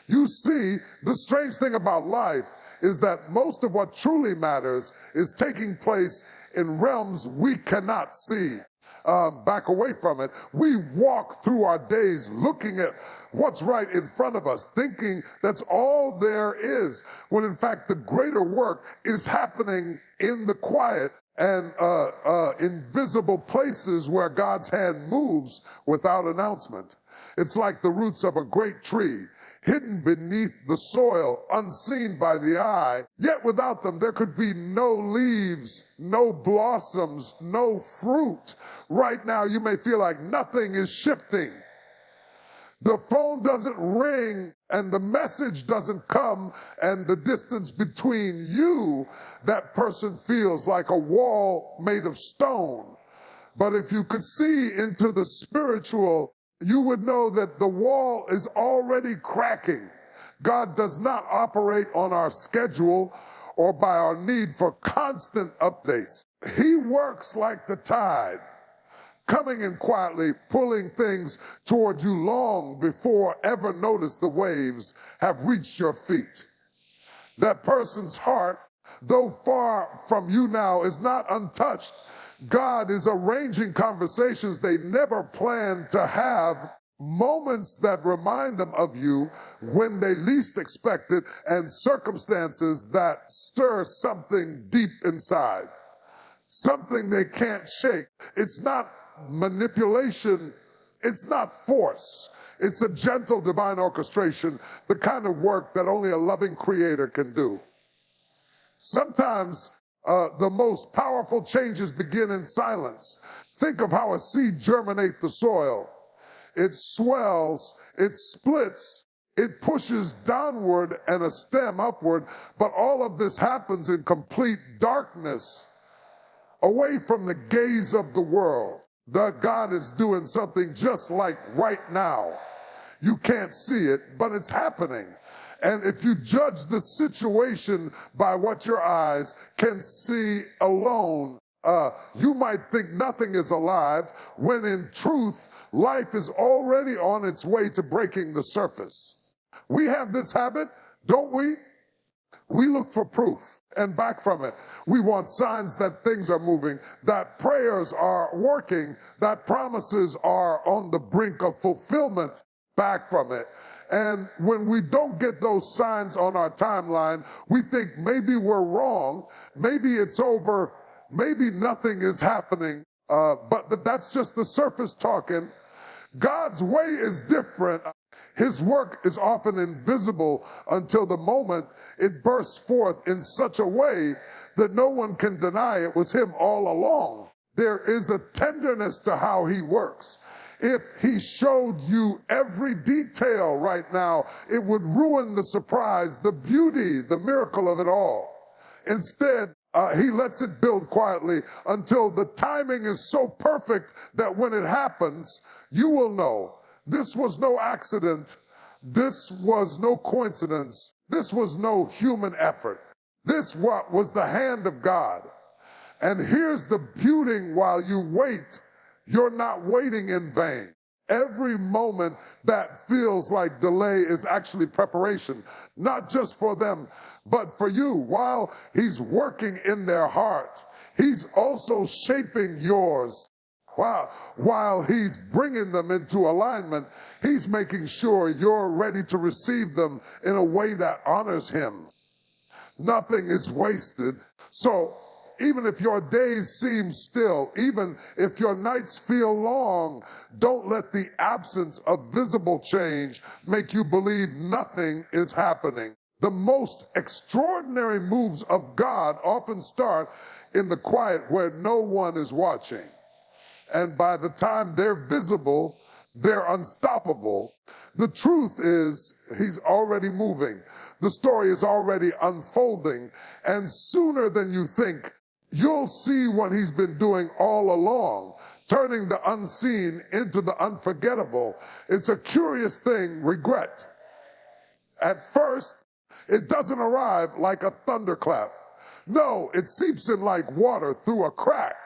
You see, the strange thing about life is that most of what truly matters is taking place in realms we cannot see. Back away from it. We walk through our days looking at what's right in front of us, thinking that's all there is, when in fact the greater work is happening in the quiet and invisible places where God's hand moves without announcement. It's like the roots of a great tree, hidden beneath the soil, unseen by the eye. Yet without them, there could be no leaves, no blossoms, no fruit. Right now, you may feel like nothing is shifting. The phone doesn't ring and the message doesn't come, and the distance between you, that person feels like a wall made of stone. But if you could see into the spiritual, you would know that the wall is already cracking. God does not operate on our schedule or by our need for constant updates. He works like the tide, coming in quietly, pulling things toward you long before ever notice the waves have reached your feet. That person's heart, though far from you now, is not untouched. God is arranging conversations they never planned to have, moments that remind them of you when they least expect it, and circumstances that stir something deep inside, something they can't shake. It's not manipulation, it's not force. It's a gentle divine orchestration, the kind of work that only a loving creator can do. Sometimes the most powerful changes begin in silence. Think of how a seed germinates the soil. It swells, it splits, it pushes downward and a stem upward, but all of this happens in complete darkness, away from the gaze of the world. God is doing something just like right now. You can't see it, but it's happening. And if you judge the situation by what your eyes can see alone, you might think nothing is alive, when in truth, life is already on its way to breaking the surface. We have this habit, don't we? We look for proof and back from it. We want signs that things are moving, that prayers are working, that promises are on the brink of fulfillment, back from it. And when we don't get those signs on our timeline, we think maybe we're wrong, maybe it's over, maybe nothing is happening, but that's just the surface talking. God's way is different. His work is often invisible until the moment it bursts forth in such a way that no one can deny it was him all along. There is a tenderness to how he works. If he showed you every detail right now, it would ruin the surprise, the beauty, the miracle of it all. Instead, he lets it build quietly until the timing is so perfect that when it happens, you will know this was no accident, this was no coincidence, this was no human effort. This was the hand of God. And here's the beauty: while you wait, you're not waiting in vain. Every moment that feels like delay is actually preparation, not just for them, but for you. While he's working in their heart, he's also shaping yours. While he's bringing them into alignment, he's making sure you're ready to receive them in a way that honors him. Nothing is wasted. So even if your days seem still, even if your nights feel long, don't let the absence of visible change make you believe nothing is happening. The most extraordinary moves of God often start in the quiet where no one is watching. And by the time they're visible, they're unstoppable. The truth is, he's already moving. The story is already unfolding. And sooner than you think, you'll see what he's been doing all along, turning the unseen into the unforgettable. It's a curious thing, regret. At first, it doesn't arrive like a thunderclap. No, it seeps in like water through a crack.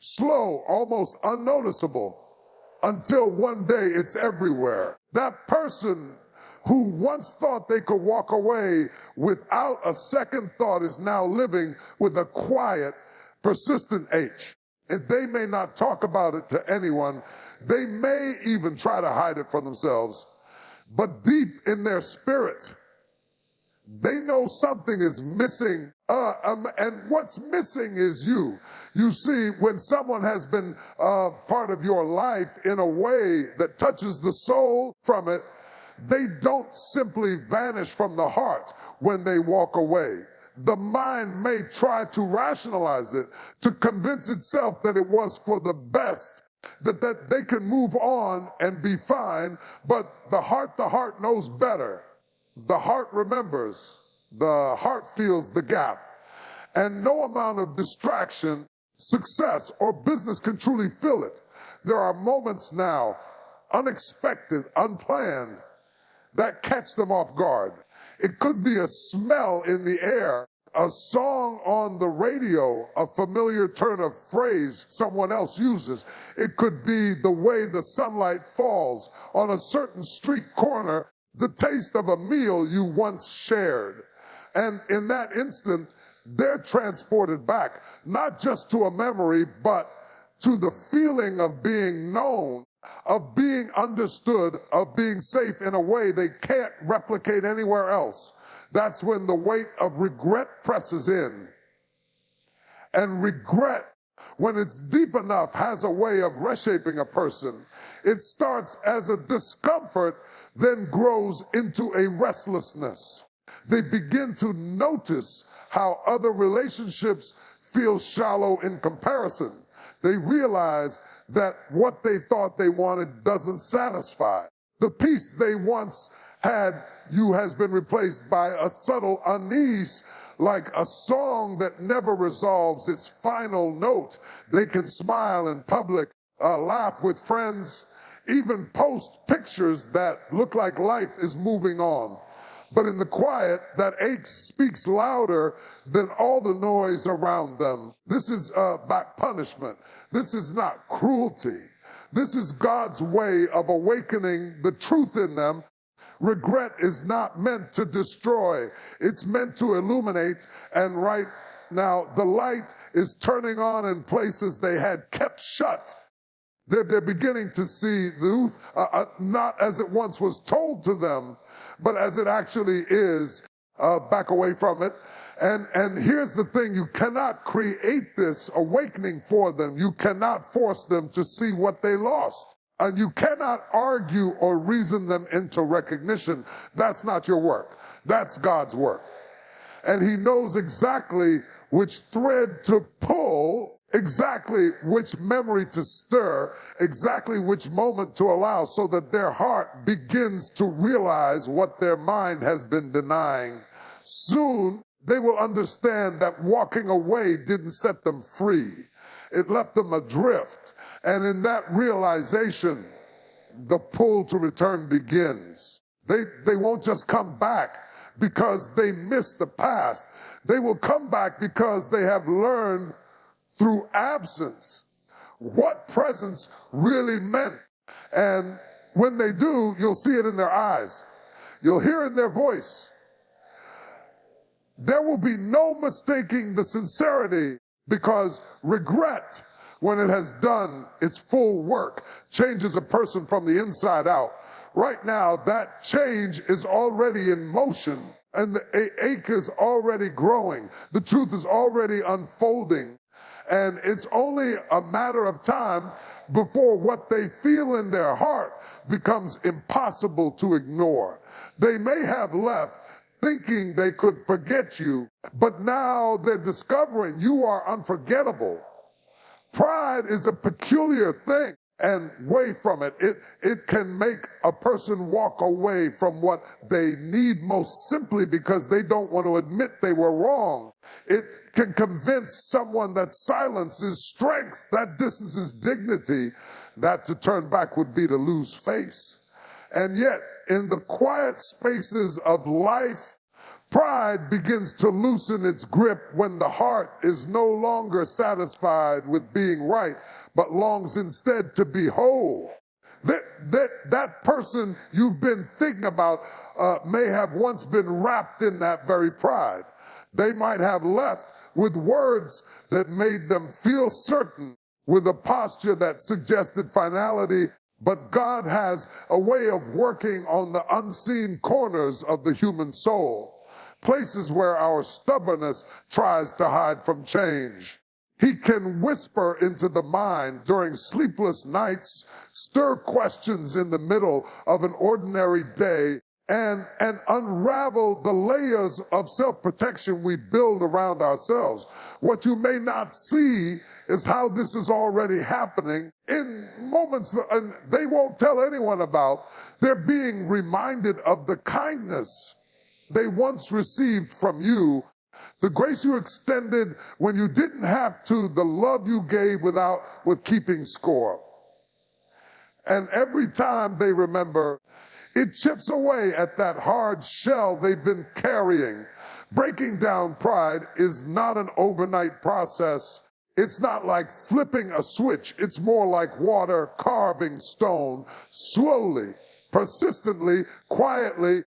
Slow, almost unnoticeable, until one day it's everywhere. That person who once thought they could walk away without a second thought is now living with a quiet, persistent H. And they may not talk about it to anyone. They may even try to hide it from themselves. But deep in their spirit, they know something is missing. And what's missing is you. You see, when someone has been part of your life in a way that touches the soul from it, they don't simply vanish from the heart when they walk away. The mind may try to rationalize it, to convince itself that it was for the best, that they can move on and be fine, but the heart knows better. The heart remembers. The heart feels the gap. And no amount of distraction, success, or business can truly fill it. There are moments now, unexpected, unplanned, that catch them off guard. It could be a smell in the air, a song on the radio, a familiar turn of phrase someone else uses. It could be the way the sunlight falls on a certain street corner, the taste of a meal you once shared. And in that instant, they're transported back, not just to a memory, but to the feeling of being known, of being understood, of being safe in a way they can't replicate anywhere else. That's when the weight of regret presses in. And regret, when it's deep enough, has a way of reshaping a person. It starts as a discomfort, then grows into a restlessness. They begin to notice how other relationships feel shallow in comparison. They realize that what they thought they wanted doesn't satisfy. The peace they once had has been replaced by a subtle unease, like a song that never resolves its final note. They can smile in public, laugh with friends, even post pictures that look like life is moving on. But in the quiet, that ache speaks louder than all the noise around them. This is back punishment. This is not cruelty. This is God's way of awakening the truth in them. Regret is not meant to destroy. It's meant to illuminate. And right now, the light is turning on in places they had kept shut. They're beginning to see the truth, not as it once was told to them, but as it actually is, back away from it. And here's the thing, you cannot create this awakening for them. You cannot force them to see what they lost. And you cannot argue or reason them into recognition. That's not your work. That's God's work. And he knows exactly which thread to pull, exactly which memory to stir, exactly which moment to allow, so that their heart begins to realize what their mind has been denying. Soon, they will understand that walking away didn't set them free. It left them adrift. And in that realization, the pull to return begins. They won't just come back because they missed the past. They will come back because they have learned through absence what presence really meant. And when they do, you'll see it in their eyes. You'll hear it in their voice. There will be no mistaking the sincerity, because regret, when it has done its full work, changes a person from the inside out. Right now, that change is already in motion, and the ache is already growing. The truth is already unfolding. And it's only a matter of time before what they feel in their heart becomes impossible to ignore. They may have left thinking they could forget you, but now they're discovering you are unforgettable. Pride is a peculiar thing, and away from it, it can make a person walk away from what they need most simply because they don't want to admit they were wrong. It can convince someone that silence is strength, that distance is dignity, that to turn back would be to lose face. And yet, in the quiet spaces of life, pride begins to loosen its grip when the heart is no longer satisfied with being right, but longs instead to be whole. That person you've been thinking about may have once been wrapped in that very pride. They might have left with words that made them feel certain, with a posture that suggested finality, but God has a way of working on the unseen corners of the human soul, places where our stubbornness tries to hide from change. He can whisper into the mind during sleepless nights, stir questions in the middle of an ordinary day, and unravel the layers of self-protection we build around ourselves. What you may not see is how this is already happening in moments, and they won't tell anyone about. They're being reminded of the kindness they once received from you, the grace you extended when you didn't have to, the love you gave with keeping score. And every time they remember, it chips away at that hard shell they've been carrying. Breaking down pride is not an overnight process. It's not like flipping a switch. It's more like water carving stone, slowly, persistently, quietly.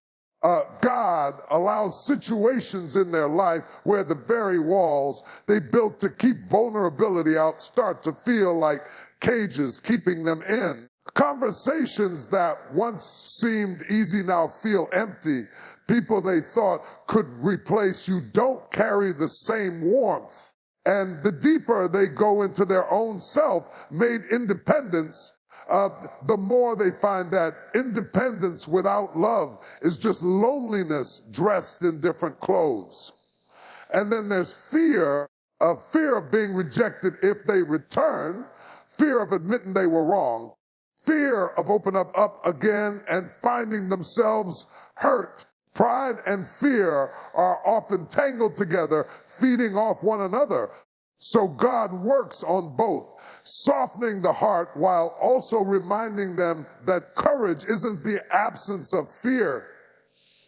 God allows situations in their life where the very walls they built to keep vulnerability out start to feel like cages keeping them in. Conversations that once seemed easy now feel empty. People they thought could replace you don't carry the same warmth. And the deeper they go into their own self-made independence, the more they find that independence without love is just loneliness dressed in different clothes. And then there's fear of being rejected if they return, fear of admitting they were wrong, fear of opening up again and finding themselves hurt. Pride and fear are often tangled together, feeding off one another. So God works on both, softening the heart while also reminding them that courage isn't the absence of fear.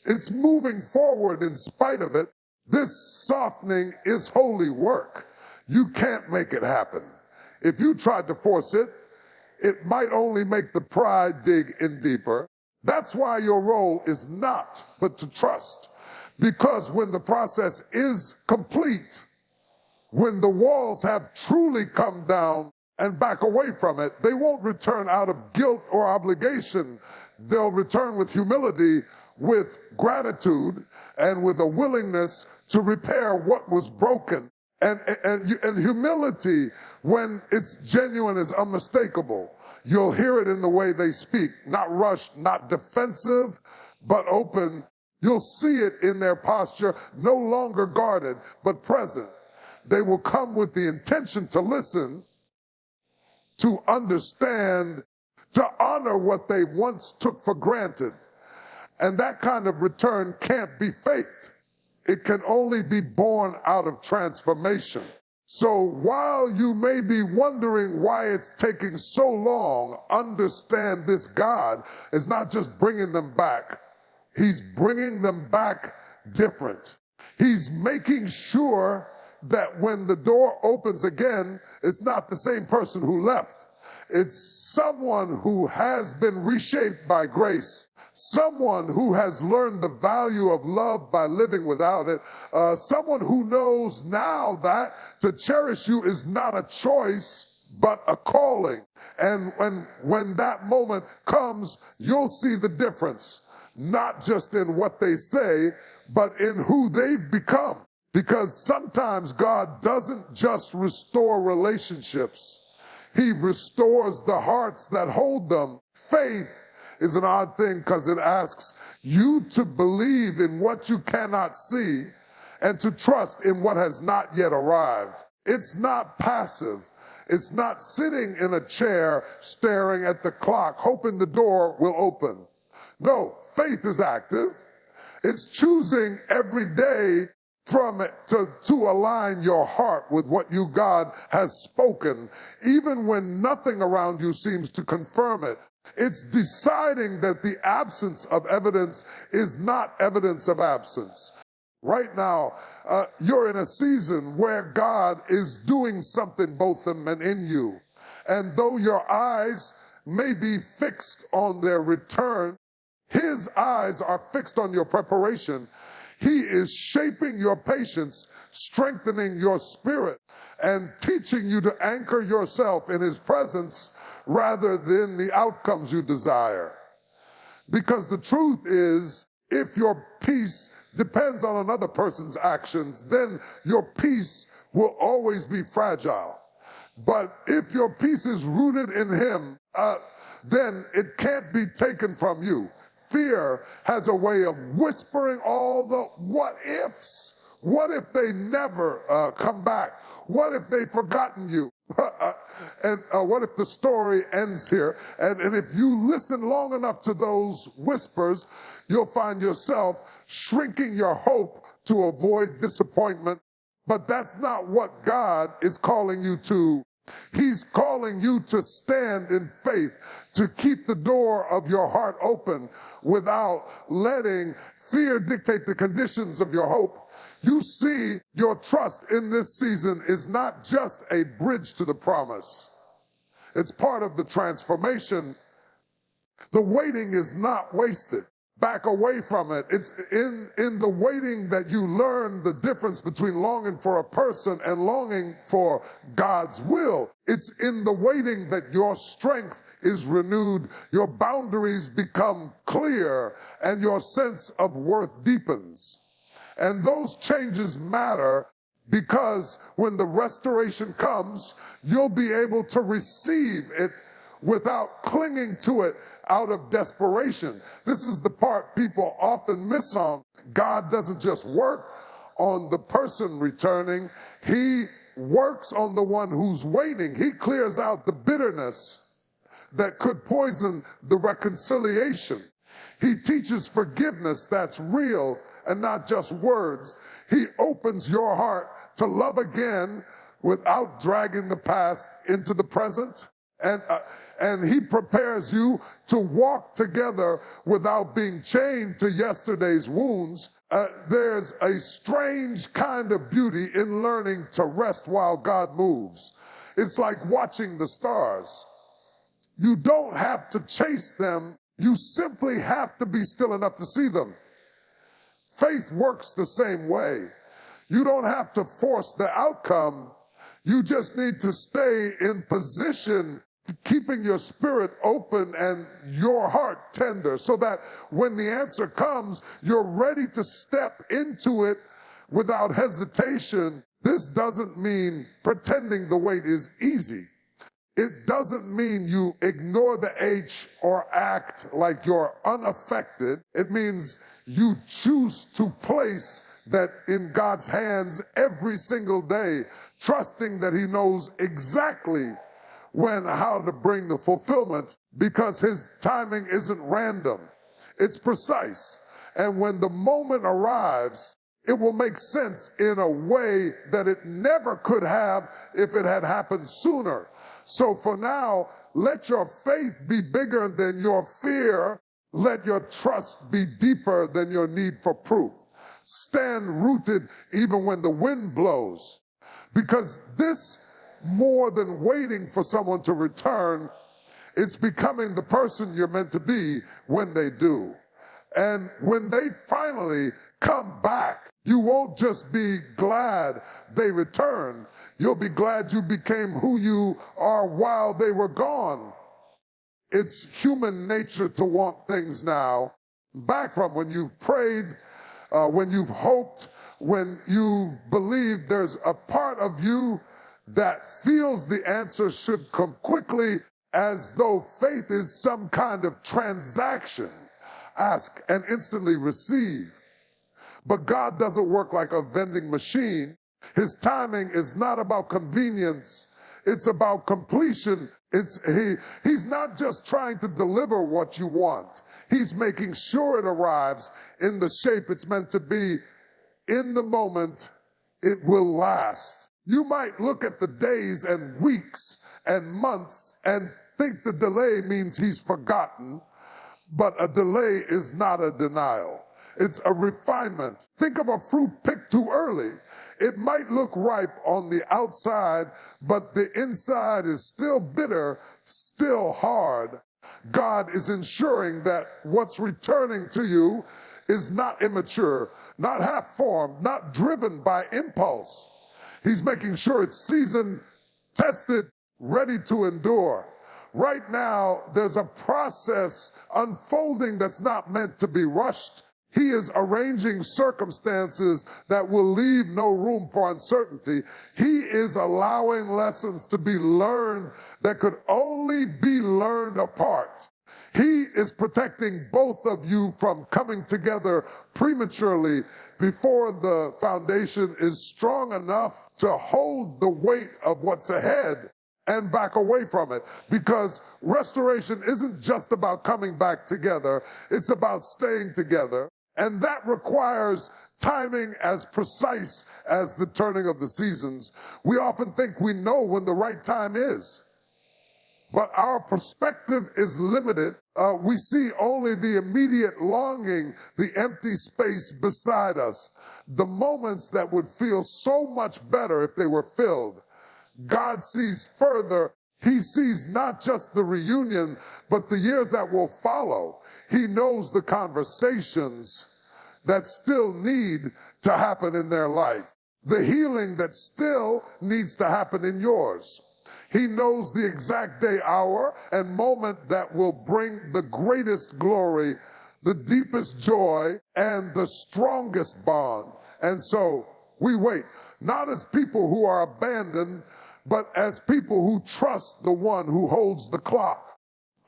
It's moving forward in spite of it. This softening is holy work. You can't make it happen. If you tried to force it, it might only make the pride dig in deeper. That's why your role is not but to trust. Because when the process is complete, when the walls have truly come down and back away from it, they won't return out of guilt or obligation. They'll return with humility, with gratitude, and with a willingness to repair what was broken. And humility, when it's genuine, is unmistakable. You'll hear it in the way they speak, not rushed, not defensive, but open. You'll see it in their posture, no longer guarded, but present. They will come with the intention to listen, to understand, to honor what they once took for granted. And that kind of return can't be faked. It can only be born out of transformation. So while you may be wondering why it's taking so long, understand this God is not just bringing them back. He's bringing them back different. He's making sure that when the door opens again, it's not the same person who left. It's someone who has been reshaped by grace, someone who has learned the value of love by living without it, someone who knows now that to cherish you is not a choice, but a calling. And when that moment comes, you'll see the difference, not just in what they say, but in who they've become. Because sometimes God doesn't just restore relationships. He restores the hearts that hold them. Faith is an odd thing because it asks you to believe in what you cannot see and to trust in what has not yet arrived. It's not passive. It's not sitting in a chair staring at the clock hoping the door will open. No, faith is active. It's choosing every day to align your heart with what God has spoken, even when nothing around you seems to confirm it. It's deciding that the absence of evidence is not evidence of absence. Right now, you're in a season where God is doing something both in and in you. And though your eyes may be fixed on their return. His eyes are fixed on your preparation. He is shaping your patience, strengthening your spirit, and teaching you to anchor yourself in his presence rather than the outcomes you desire. Because the truth is, if your peace depends on another person's actions, then your peace will always be fragile. But if your peace is rooted in him, then it can't be taken from you. Fear has a way of whispering all the what ifs. What if they never come back? What if they've forgotten you? And what if the story ends here? And if you listen long enough to those whispers, you'll find yourself shrinking your hope to avoid disappointment. But that's not what God is calling you to. He's calling you to stand in faith, to keep the door of your heart open without letting fear dictate the conditions of your hope. You see, your trust in this season is not just a bridge to the promise. It's part of the transformation. The waiting is not wasted. Back away from it. It's in the waiting that you learn the difference between longing for a person and longing for God's will. It's in the waiting that your strength is renewed, your boundaries become clear, and your sense of worth deepens. And those changes matter because when the restoration comes, you'll be able to receive it without clinging to it out of desperation. This is the part people often miss on. God doesn't just work on the person returning. He works on the one who's waiting. He clears out the bitterness that could poison the reconciliation. He teaches forgiveness that's real and not just words. He opens your heart to love again without dragging the past into the present. And he prepares you to walk together without being chained to yesterday's wounds. There's a strange kind of beauty in learning to rest while God moves. It's like watching the stars. You don't have to chase them. You simply have to be still enough to see them. Faith works the same way. You don't have to force the outcome. You just need to stay in position, keeping your spirit open and your heart tender so that when the answer comes, you're ready to step into it without hesitation. This doesn't mean pretending the wait is easy. It doesn't mean you ignore the H or act like you're unaffected. It means you choose to place that in God's hands every single day, trusting that he knows exactly when, how to bring the fulfillment, because his timing isn't random. It's precise. And when the moment arrives, it will make sense in a way that it never could have if it had happened sooner. So for now, let your faith be bigger than your fear. Let your trust be deeper than your need for proof. Stand rooted even when the wind blows. Because this, more than waiting for someone to return, it's becoming the person you're meant to be when they do. And when they finally come back, you won't just be glad they returned. You'll be glad you became who you are while they were gone. It's human nature to want things now. Back from when you've prayed, when you've hoped, when you've believed, there's a part of you that feels the answer should come quickly, as though faith is some kind of transaction. Ask and instantly receive. But God doesn't work like a vending machine. His timing is not about convenience. It's about completion. He's not just trying to deliver what you want. He's making sure it arrives in the shape it's meant to be. In the moment, it will last. You might look at the days and weeks and months and think the delay means he's forgotten, but a delay is not a denial. It's a refinement. Think of a fruit picked too early. It might look ripe on the outside, but the inside is still bitter, still hard. God is ensuring that what's returning to you is not immature, not half-formed, not driven by impulse. He's making sure it's seasoned, tested, ready to endure. Right now, there's a process unfolding that's not meant to be rushed. He is arranging circumstances that will leave no room for uncertainty. He is allowing lessons to be learned that could only be learned apart. He is protecting both of you from coming together prematurely before the foundation is strong enough to hold the weight of what's ahead and back away from it. Because restoration isn't just about coming back together, it's about staying together. And that requires timing as precise as the turning of the seasons. We often think we know when the right time is, but our perspective is limited. We see only the immediate longing, the empty space beside us, the moments that would feel so much better if they were filled. God sees further. He sees not just the reunion, but the years that will follow. He knows the conversations that still need to happen in their life, the healing that still needs to happen in yours. He knows the exact day, hour, and moment that will bring the greatest glory, the deepest joy, and the strongest bond. And so we wait, not as people who are abandoned, but as people who trust the one who holds the clock.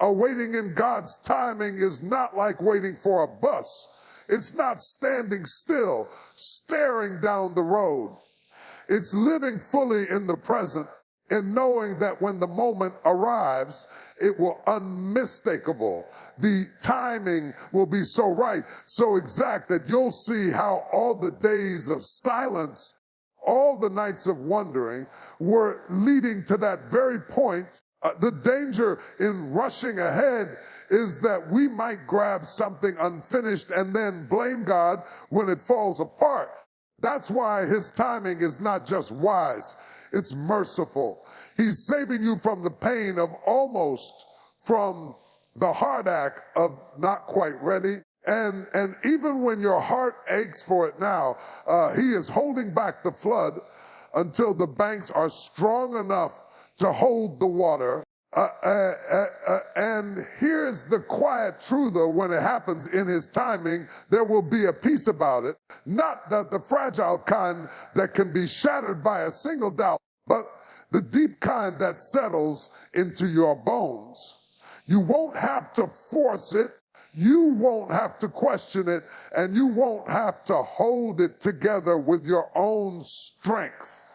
Waiting in God's timing is not like waiting for a bus. It's not standing still, staring down the road. It's living fully in the present and knowing that when the moment arrives, it will unmistakable. The timing will be so right, so exact that you'll see how all the days of silence, all the nights of wondering were leading to that very point. The danger in rushing ahead is that we might grab something unfinished and then blame God when it falls apart. That's why his timing is not just wise, it's merciful. He's saving you from the pain of almost, from the hard act of not quite ready. And even when your heart aches for it now, he is holding back the flood until the banks are strong enough to hold the water. And here's the quiet truth, though, when it happens in his timing, there will be a peace about it. Not that the fragile kind that can be shattered by a single doubt, but the deep kind that settles into your bones. You won't have to force it. You won't have to question it, and you won't have to hold it together with your own strength.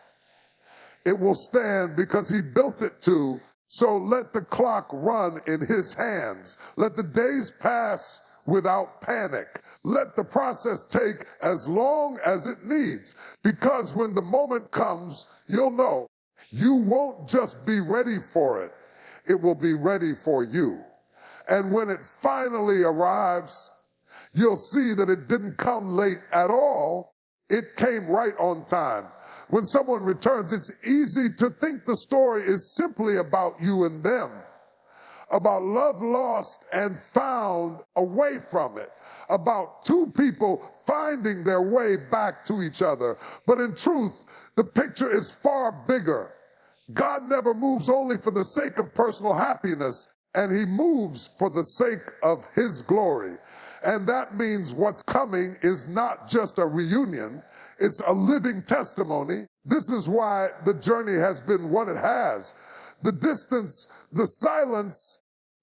It will stand because he built it to. So let the clock run in his hands. Let the days pass without panic. Let the process take as long as it needs, because when the moment comes, you'll know. You won't just be ready for it. It will be ready for you. And when it finally arrives, you'll see that it didn't come late at all. It came right on time. When someone returns, it's easy to think the story is simply about you and them, about love lost and found away from it, about two people finding their way back to each other. But in truth, the picture is far bigger. God never moves only for the sake of personal happiness, and he moves for the sake of his glory. And that means what's coming is not just a reunion, it's a living testimony. This is why the journey has been what it has. The distance, the silence,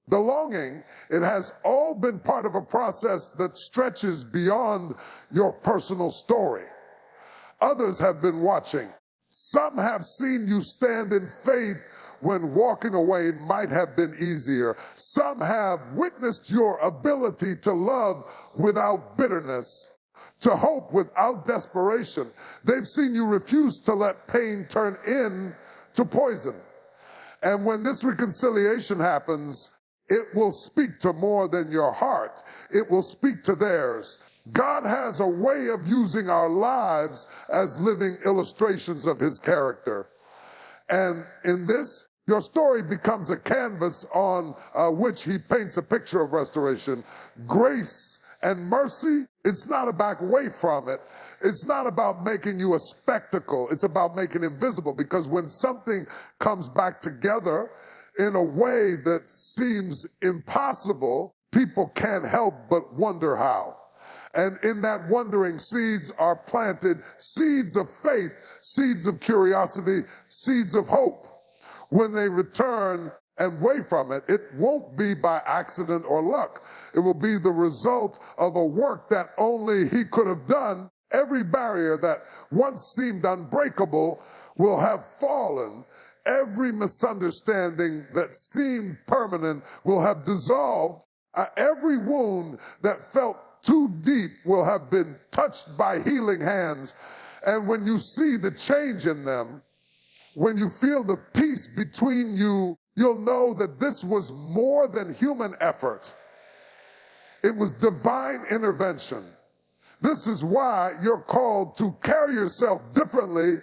the longing, it has all been part of a process that stretches beyond your personal story. Others have been watching. Some have seen you stand in faith when walking away might have been easier. Some have witnessed your ability to love without bitterness, to hope without desperation. They've seen you refuse to let pain turn into poison. And when this reconciliation happens, it will speak to more than your heart. It will speak to theirs. God has a way of using our lives as living illustrations of his character. And in this, your story becomes a canvas on which he paints a picture of restoration. Grace and mercy, it's not a back away from it. It's not about making you a spectacle. It's about making it visible, because when something comes back together in a way that seems impossible, people can't help but wonder how. And in that wondering, seeds are planted, seeds of faith, seeds of curiosity, seeds of hope. When they return and wait from it, it won't be by accident or luck. It will be the result of a work that only he could have done. Every barrier that once seemed unbreakable will have fallen. Every misunderstanding that seemed permanent will have dissolved. Every wound that felt too deep will have been touched by healing hands. And when you see the change in them, when you feel the peace between you, you'll know that this was more than human effort. It was divine intervention. This is why you're called to carry yourself differently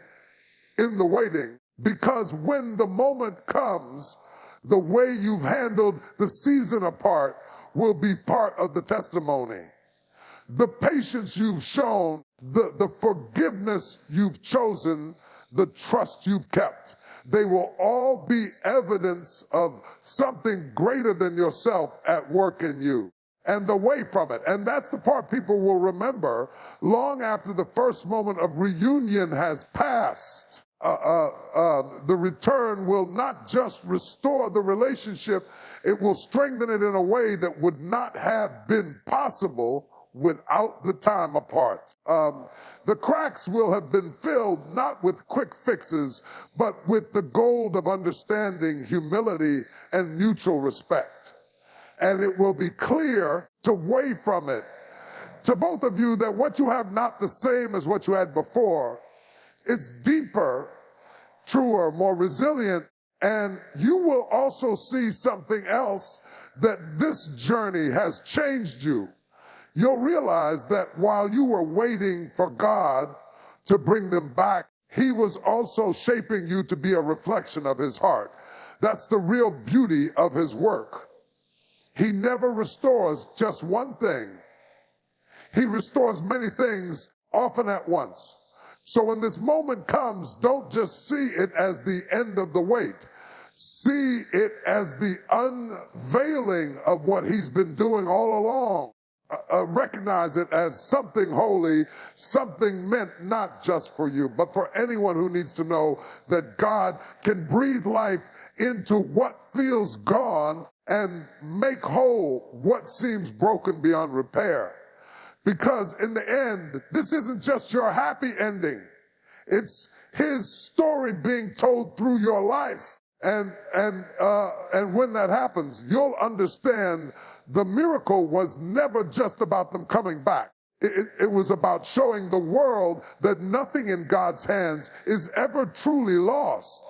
in the waiting, because when the moment comes, the way you've handled the season apart will be part of the testimony. The patience you've shown, the forgiveness you've chosen, the trust you've kept, they will all be evidence of something greater than yourself at work in you. And away from it. And that's the part people will remember long after the first moment of reunion has passed. The return will not just restore the relationship, it will strengthen it in a way that would not have been possible without the time apart. The cracks will have been filled not with quick fixes, but with the gold of understanding, humility, and mutual respect. And it will be clear to weigh from it to both of you that what you have not the same as what you had before. It's deeper, truer, more resilient, and you will also see something else, that this journey has changed you. You'll realize that while you were waiting for God to bring them back, he was also shaping you to be a reflection of his heart. That's the real beauty of his work. He never restores just one thing. He restores many things, often at once. So when this moment comes, don't just see it as the end of the wait. See it as the unveiling of what he's been doing all along. Recognize it as something holy, something meant not just for you, but for anyone who needs to know that God can breathe life into what feels gone and make whole what seems broken beyond repair. Because in the end, this isn't just your happy ending. It's his story being told through your life. And when that happens, you'll understand the miracle was never just about them coming back. It was about showing the world that nothing in God's hands is ever truly lost.